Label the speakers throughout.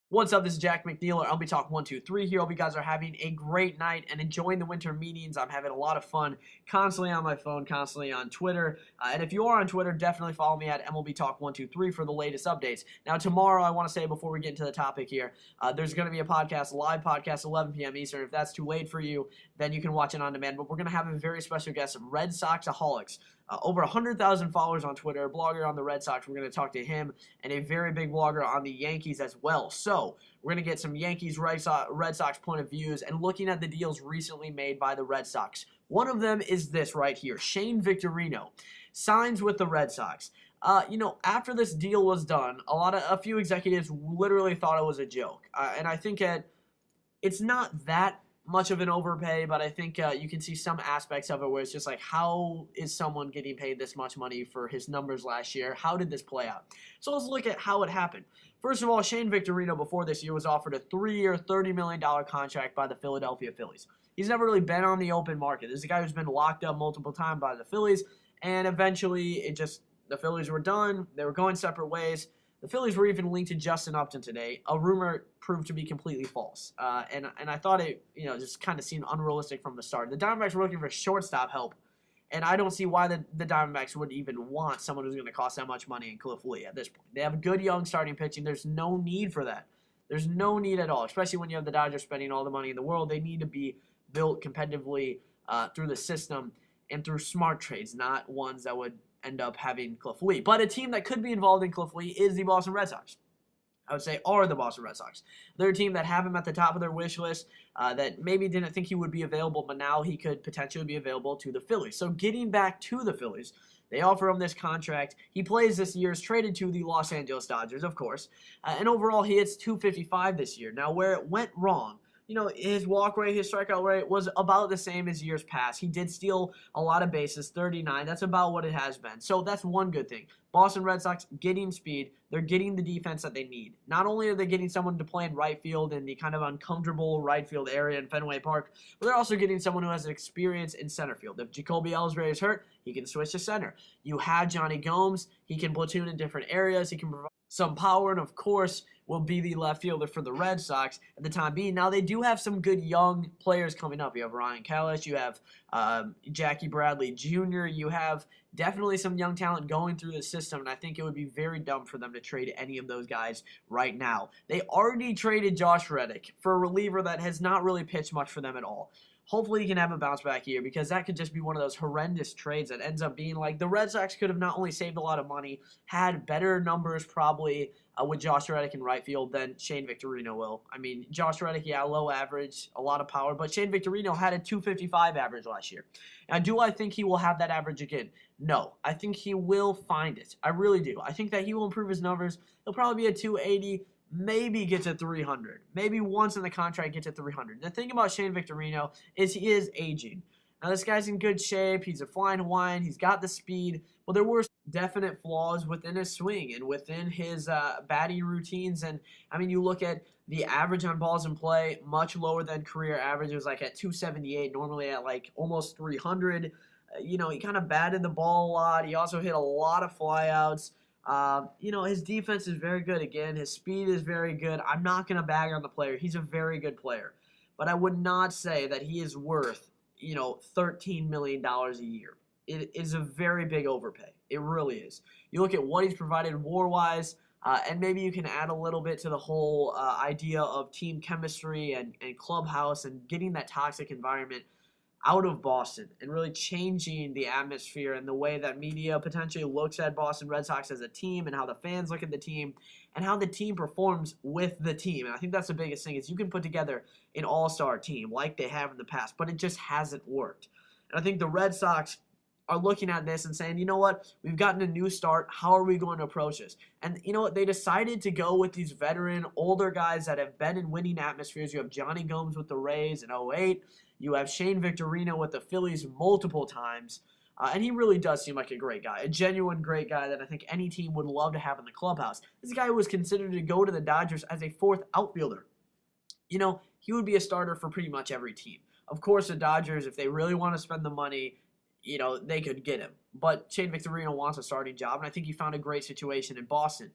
Speaker 1: What's up? This is Jack McNeil. I'll be talking 123 here. Hope you guys are having a great night and enjoying the winter meetings. I'm having a lot of fun constantly on my phone, constantly on Twitter. And if you are on Twitter, definitely follow me at MLB Talk 123 for the latest updates. Now, tomorrow, I want to say before we get into the topic here, there's going to be a podcast, live podcast, 11 p.m. Eastern. If that's too late for you, then you can watch it on demand. But we're going to have a very special guest, Red Soxaholics. Over 100,000 followers on Twitter, a blogger on the Red Sox. We're going to talk to him and a very big blogger on the Yankees as well. So we're going to get some Yankees Red Sox point of views and looking at the deals recently made by the Red Sox. One of them is this right here. Shane Victorino signs with the Red Sox. After this deal was done, a few executives literally thought it was a joke. And I think it's not that much of an overpay, but I think you can see some aspects of it where it's just like, how is someone getting paid this much money for his numbers last year? How did this play out? So let's look at how it happened. First of all, Shane Victorino before this year was offered a 3-year, $30 million contract by the Philadelphia Phillies. He's never really been on the open market. This is a guy who's been locked up multiple times by the Phillies, and eventually the Phillies were done. They were going separate ways. The Phillies were even linked to Justin Upton today. A rumor proved to be completely false. And I thought it, just kind of seemed unrealistic from the start. The Diamondbacks were looking for shortstop help, and I don't see why the Diamondbacks would even want someone who's going to cost that much money in Cliff Lee at this point. They have good young starting pitching. There's no need for that. There's no need at all, especially when you have the Dodgers spending all the money in the world. They need to be built competitively through the system and through smart trades, not ones that would end up having Cliff Lee. But a team that could be involved in Cliff Lee is the Boston Red Sox. I would say are the Boston Red Sox. They're a team that have him at the top of their wish list, that maybe didn't think he would be available, but now he could potentially be available to the Phillies. So getting back to the Phillies, they offer him this contract. He plays this year, is traded to the Los Angeles Dodgers, of course. And overall, he hits .255 this year. Now, where it went wrong, his walk rate, his strikeout rate was about the same as years past. He did steal a lot of bases, 39. That's about what it has been. So that's one good thing. Boston Red Sox getting speed. They're getting the defense that they need. Not only are they getting someone to play in right field in the kind of uncomfortable right field area in Fenway Park, but they're also getting someone who has experience in center field. If Jacoby Ellsbury is hurt, he can switch to center. You have Johnny Gomes. He can platoon in different areas. He can provide some power, and of course, will be the left fielder for the Red Sox at the time being. Now, they do have some good young players coming up. You have Ryan Kellis, you have Jackie Bradley Jr., you have definitely some young talent going through the system, and I think it would be very dumb for them to trade any of those guys right now. They already traded Josh Reddick for a reliever that has not really pitched much for them at all. Hopefully he can have a bounce back year, because that could just be one of those horrendous trades that ends up being like the Red Sox could have not only saved a lot of money, had better numbers probably with Josh Reddick in right field than Shane Victorino will. I mean, Josh Reddick, yeah, low average, a lot of power, but Shane Victorino had a .255 average last year. Now, do I think he will have that average again? No. I think he will find it. I really do. I think that he will improve his numbers. He'll probably be a .280, maybe get to .300. Maybe once in the contract get to .300. The thing about Shane Victorino is he is aging. Now, this guy's in good shape. He's a flying Hawaiian. He's got the speed. Well, there were definite flaws within his swing and within his batting routines. And, I mean, you look at the average on balls in play, much lower than career average. It was like at .278, normally at like almost .300. He kind of batted the ball a lot. He also hit a lot of flyouts. His defense is very good. Again, his speed is very good. I'm not going to bag on the player. He's a very good player. But I would not say that he is worth, $13 million a year. It is a very big overpay. It really is. You look at what he's provided war-wise, and maybe you can add a little bit to the whole idea of team chemistry and clubhouse and getting that toxic environment out of Boston and really changing the atmosphere and the way that media potentially looks at Boston Red Sox as a team and how the fans look at the team and how the team performs with the team. And I think that's the biggest thing is you can put together an all-star team like they have in the past, but it just hasn't worked. And I think the Red Sox are looking at this and saying, you know what, we've gotten a new start. How are we going to approach this? And you know what, they decided to go with these veteran, older guys that have been in winning atmospheres. You have Johnny Gomes with the Rays in '08. You have Shane Victorino with the Phillies multiple times. And he really does seem like a great guy, a genuine great guy that I think any team would love to have in the clubhouse. This guy was considered to go to the Dodgers as a fourth outfielder. He would be a starter for pretty much every team. Of course, the Dodgers, if they really want to spend the money, they could get him. But Shane Victorino wants a starting job, and I think he found a great situation in Boston.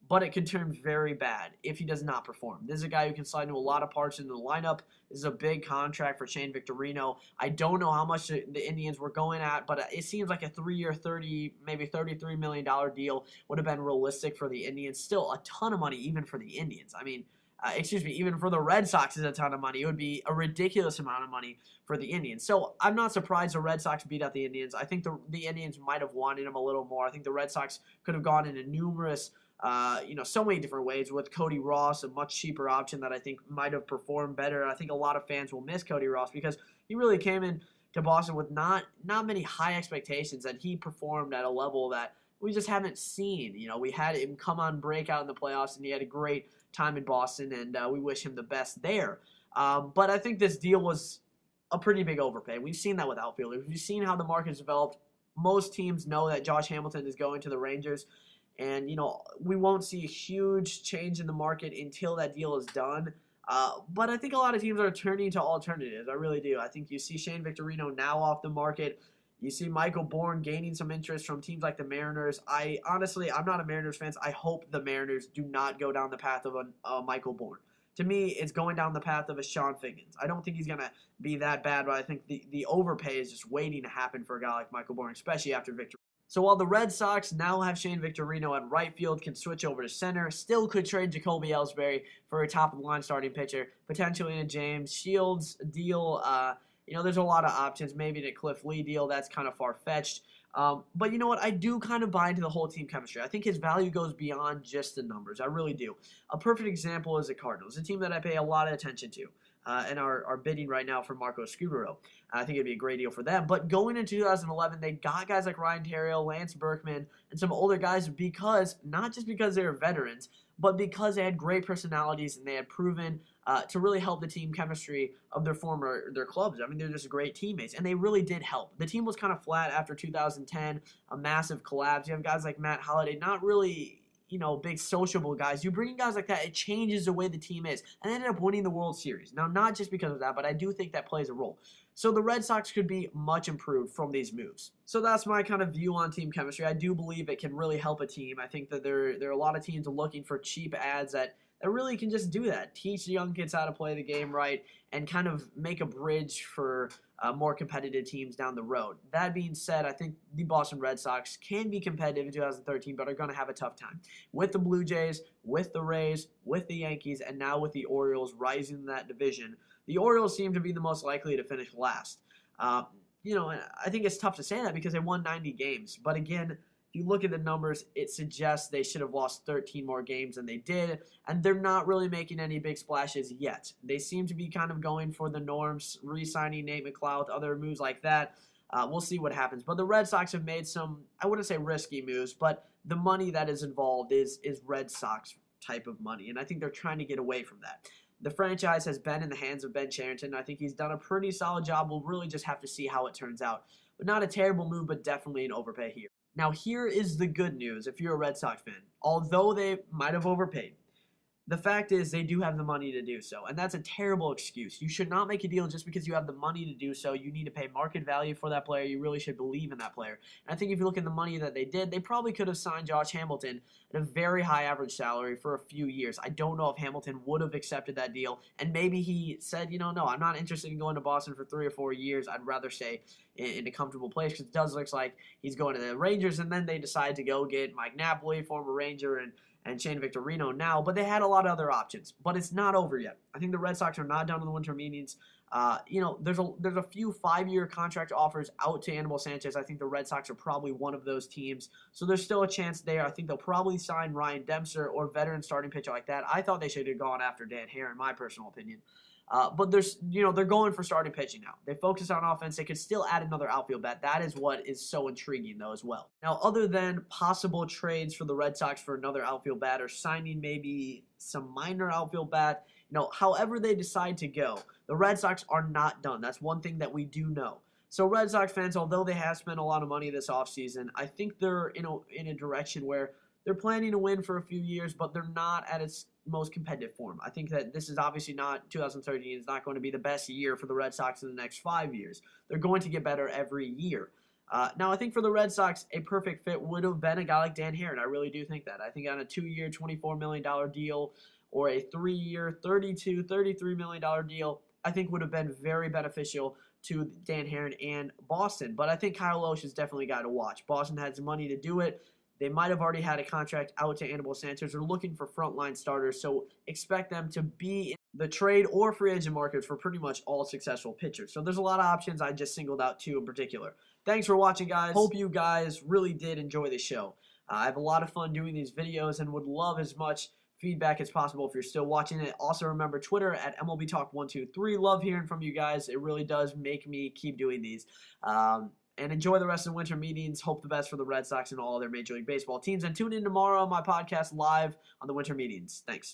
Speaker 1: but it could turn very bad if he does not perform. This is a guy who can slide into a lot of parts in the lineup. This is a big contract for Shane Victorino. I don't know how much the Indians were going at, but it seems like a 3-year, maybe $33 million deal would have been realistic for the Indians. Still a ton of money even for the Indians. I mean, even for the Red Sox is a ton of money. It would be a ridiculous amount of money for the Indians. So I'm not surprised the Red Sox beat out the Indians. I think the Indians might have wanted him a little more. I think the Red Sox could have gone into numerous so many different ways with Cody Ross, a much cheaper option that I think might have performed better. I think a lot of fans will miss Cody Ross because he really came in to Boston with not many high expectations, and he performed at a level that we just haven't seen. We had him come on breakout in the playoffs, and he had a great time in Boston, and we wish him the best there. But I think this deal was a pretty big overpay. We've seen that with outfielders. We've seen how the market's developed. Most teams know that Josh Hamilton is going to the Rangers. And, we won't see a huge change in the market until that deal is done. But I think a lot of teams are turning to alternatives. I really do. I think you see Shane Victorino now off the market. You see Michael Bourne gaining some interest from teams like the Mariners. I'm not a Mariners fan. I hope the Mariners do not go down the path of a Michael Bourne. To me, it's going down the path of a Sean Figgins. I don't think he's going to be that bad, but I think the overpay is just waiting to happen for a guy like Michael Bourne, especially after Victor. So while the Red Sox now have Shane Victorino at right field, can switch over to center, still could trade Jacoby Ellsbury for a top-of-the-line starting pitcher, potentially in a James Shields deal. There's a lot of options. Maybe in a Cliff Lee deal, that's kind of far-fetched. But you know what? I do kind of buy into the whole team chemistry. I think his value goes beyond just the numbers. I really do. A perfect example is the Cardinals, a team that I pay a lot of attention to. And are bidding right now for Marco Scubero. I think it'd be a great deal for them. But going into 2011, they got guys like Ryan Theriot, Lance Berkman, and some older guys not just because they were veterans, but because they had great personalities and they had proven to really help the team chemistry of their clubs. I mean, they're just great teammates, and they really did help. The team was kind of flat after 2010, a massive collapse. You have guys like Matt Holliday, not really big sociable guys. You bring in guys like that, it changes the way the team is. And they ended up winning the World Series. Now, not just because of that, but I do think that plays a role. So the Red Sox could be much improved from these moves. So that's my kind of view on team chemistry. I do believe it can really help a team. I think that there are a lot of teams looking for cheap ads that really can just do that. Teach the young kids how to play the game right and kind of make a bridge for more competitive teams down the road. That being said, I think the Boston Red Sox can be competitive in 2013, but are going to have a tough time. With the Blue Jays, with the Rays, with the Yankees, and now with the Orioles rising in that division, the Orioles seem to be the most likely to finish last. And I think it's tough to say that because they won 90 games. But again, if you look at the numbers, it suggests they should have lost 13 more games than they did, and they're not really making any big splashes yet. They seem to be kind of going for the norms, re-signing Nate McLeod, other moves like that. We'll see what happens. But the Red Sox have made some, I wouldn't say risky moves, but the money that is involved is Red Sox type of money, and I think they're trying to get away from that. The franchise has been in the hands of Ben Cherington. I think he's done a pretty solid job. We'll really just have to see how it turns out. But not a terrible move, but definitely an overpay here. Now, here is the good news if you're a Red Sox fan. Although they might have overpaid, the fact is they do have the money to do so, and that's a terrible excuse. You should not make a deal just because you have the money to do so. You need to pay market value for that player. You really should believe in that player. And I think if you look at the money that they did, they probably could have signed Josh Hamilton at a very high average salary for a few years. I don't know if Hamilton would have accepted that deal, and maybe he said, no, I'm not interested in going to Boston for 3 or 4 years. I'd rather stay in a comfortable place because it does look like he's going to the Rangers, and then they decide to go get Mike Napoli, former Ranger, and Shane Victorino now, but they had a lot of other options. But it's not over yet. I think the Red Sox are not done in the winter meetings. There's a few 5-year contract offers out to Anibal Sanchez. I think the Red Sox are probably one of those teams. So there's still a chance there. I think they'll probably sign Ryan Dempster or veteran starting pitcher like that. I thought they should have gone after Dan Hare, in my personal opinion. But they're going for starting pitching now. They focus on offense. They could still add another outfield bat. That is what is so intriguing, though, as well. Now, other than possible trades for the Red Sox for another outfield bat or signing maybe some minor outfield bat, however they decide to go, the Red Sox are not done. That's one thing that we do know. So Red Sox fans, although they have spent a lot of money this offseason, I think they're in a direction where they're planning to win for a few years, but they're not at its most competitive form. I think that this is obviously not 2013 is not going to be the best year for the Red Sox in the next 5 years. They're going to get better every year. Now, I think for the Red Sox, a perfect fit would have been a guy like Dan Haren. I really do think that. I think on a 2-year, $24 million deal or a 3-year, $33 million deal, I think would have been very beneficial to Dan Haren and Boston. But I think Kyle Lohse is definitely a guy to watch. Boston has money to do it. They might have already had a contract out to Anibal Sanchez. They're looking for frontline starters, so expect them to be in the trade or free agent markets for pretty much all successful pitchers. So there's a lot of options. I just singled out 2 in particular. Thanks for watching, guys. Hope you guys really did enjoy the show. I have a lot of fun doing these videos and would love as much feedback as possible if you're still watching it. Also, remember Twitter at MLB Talk 123. Love hearing from you guys. It really does make me keep doing these. And enjoy the rest of the winter meetings. Hope the best for the Red Sox and all their Major League Baseball teams. And tune in tomorrow on my podcast live on the winter meetings. Thanks.